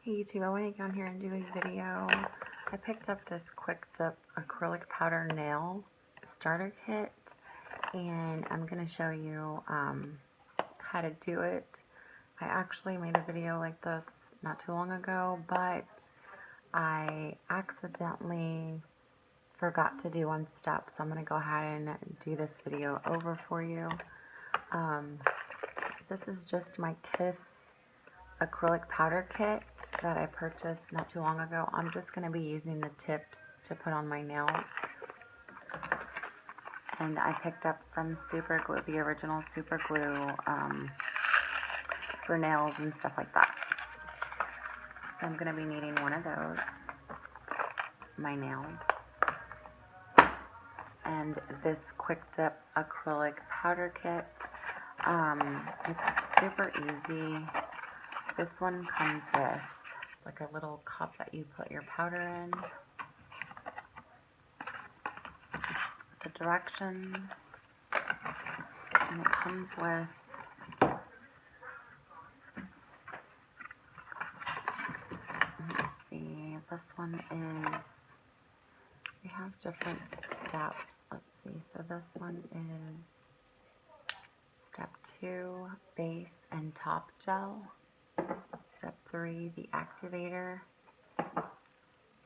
Hey YouTube, I want to get on here and do a video. I picked up this QUICKDIP acrylic powder nail starter kit, and I'm going to show you how to do it. I actually made a video like this not too long ago, but I accidentally forgot to do one step, so I'm going to go ahead and do this video over for you. This is just my Kiss acrylic powder kit that I purchased not too long ago. I'm just going to be using the tips to put on my nails. And I picked up some super glue, the original super glue for nails and stuff like that. So I'm going to be needing one of those, my nails, and this QUICKDIP acrylic powder kit. It's super easy. This one comes with like a little cup that you put your powder in. The directions. And it comes with let's see, this one is, they have different steps. Let's see, so this one is step 2, base and top gel. Step 3, the activator,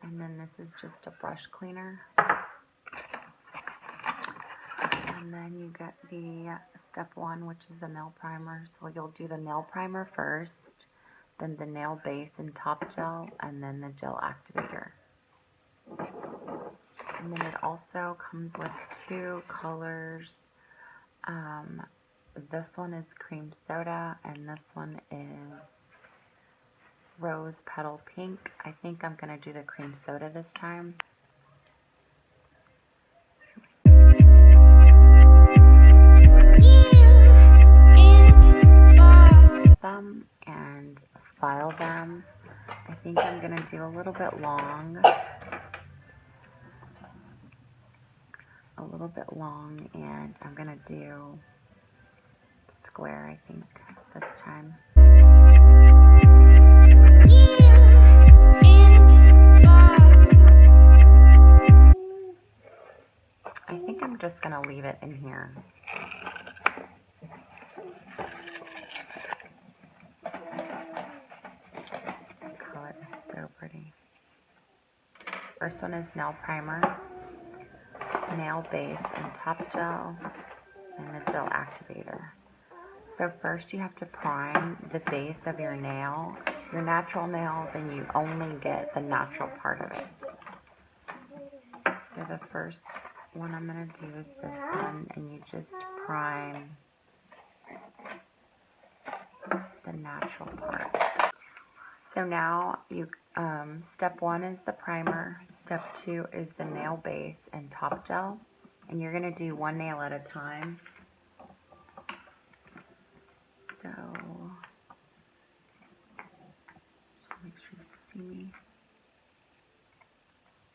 and then this is just a brush cleaner. And then you get the step 1, which is the nail primer. So you'll do the nail primer first, then the nail base and top gel, and then the gel activator. And then it also comes with 2 colors. This one is cream soda, and this one is rose petal pink. I think I'm going to do the cream soda this time. Them and file them. I think I'm going to do a little bit long. And I'm going to do square, I think, this time. I think I'm just going to leave it in here. The color is so pretty. First one is nail primer, nail base and top gel, and the gel activator. So first you have to prime the base of your nail. Your natural nail, then you only get the natural part of it. So the first one I'm going to do is this one, and you just prime the natural part. So now you step 1 is the primer, step 2 is the nail base and top gel, and you're going to do one nail at a time. So make sure you see me.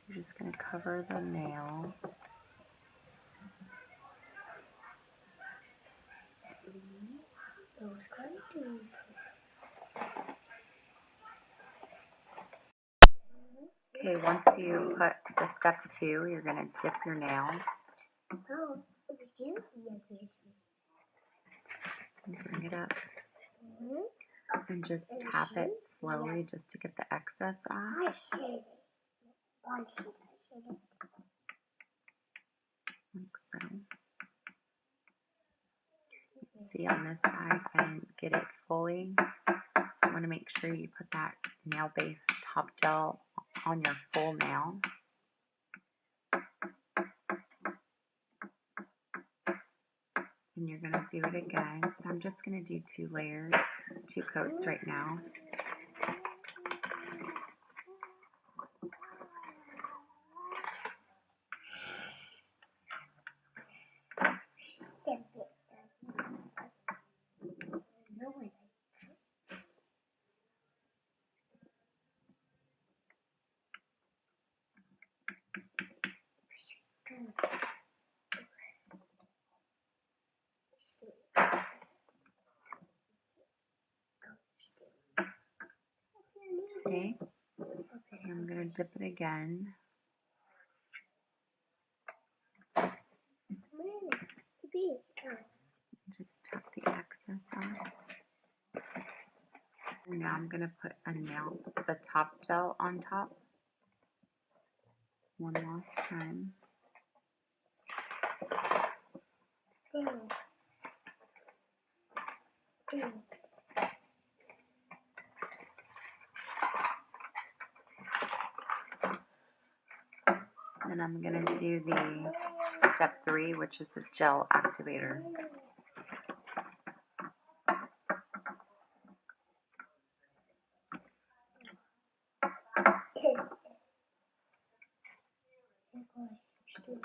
You're just going to cover the nail. Okay, once you put the step 2, you're going to dip your nail. And bring it up. And just tap it slowly just to get the excess off. Like so. See, on this side, I didn't get it fully. So I want to make sure you put that nail base top gel on your full nail. And you're going to do it again. So I'm just going to do 2 layers, 2 coats right now. Okay. I'm going to dip it again. Just tap the excess off. And now I'm going to put the top gel on top. One last time. Then I'm going to do the step 3, which is the gel activator. Okay.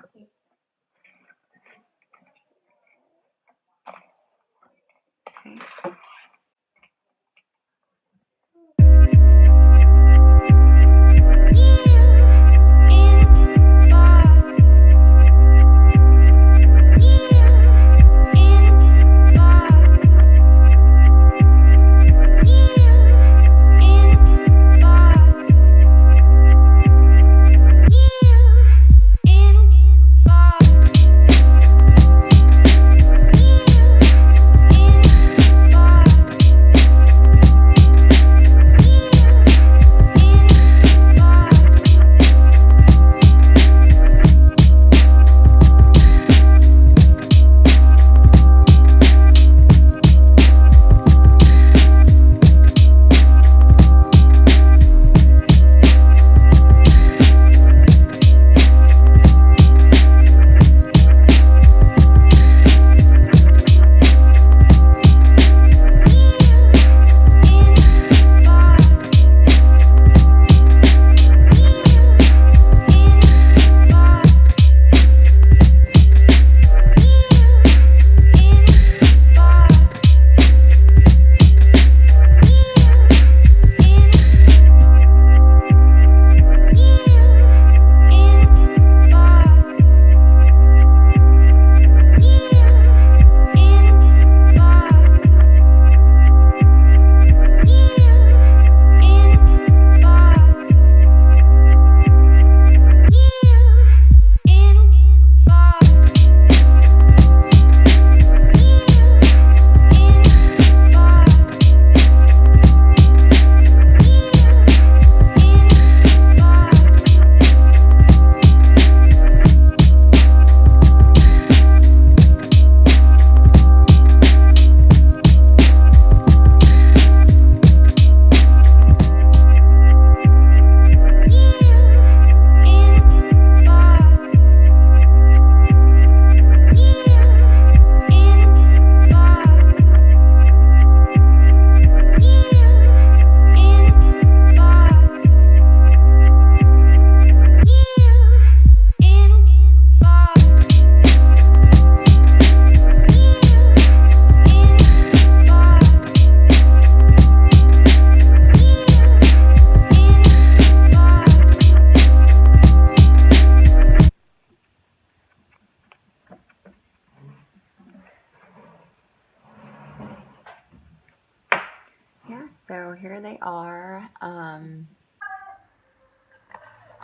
Yeah, so here they are.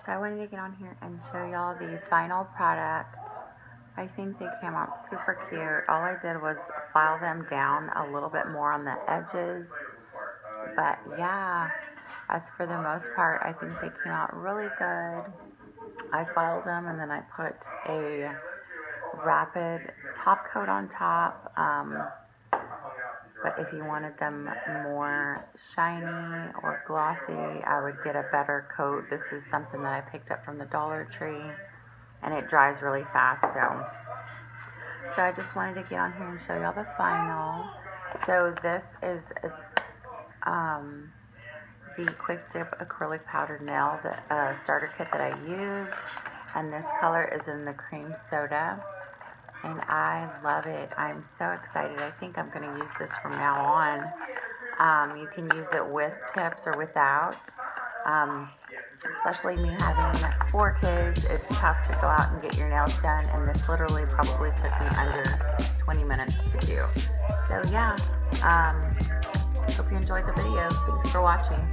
So I wanted to get on here and show y'all the final product. I think they came out super cute. All I did was file them down a little bit more on the edges. But yeah, as for the most part, I think they came out really good. I filed them and then I put a rapid top coat on top. But if you wanted them more shiny or glossy, I would get a better coat. This is something that I picked up from the Dollar Tree, and it dries really fast. So I just wanted to get on here and show y'all the final. So this is the Quick Dip acrylic powdered nail, the starter kit that I use, and this color is in the cream soda. And I love it. I'm so excited. I think I'm going to use this from now on. You can use it with tips or without. Especially me having 4 kids, it's tough to go out and get your nails done. And this literally probably took me under 20 minutes to do. So yeah, hope you enjoyed the video. Thanks for watching.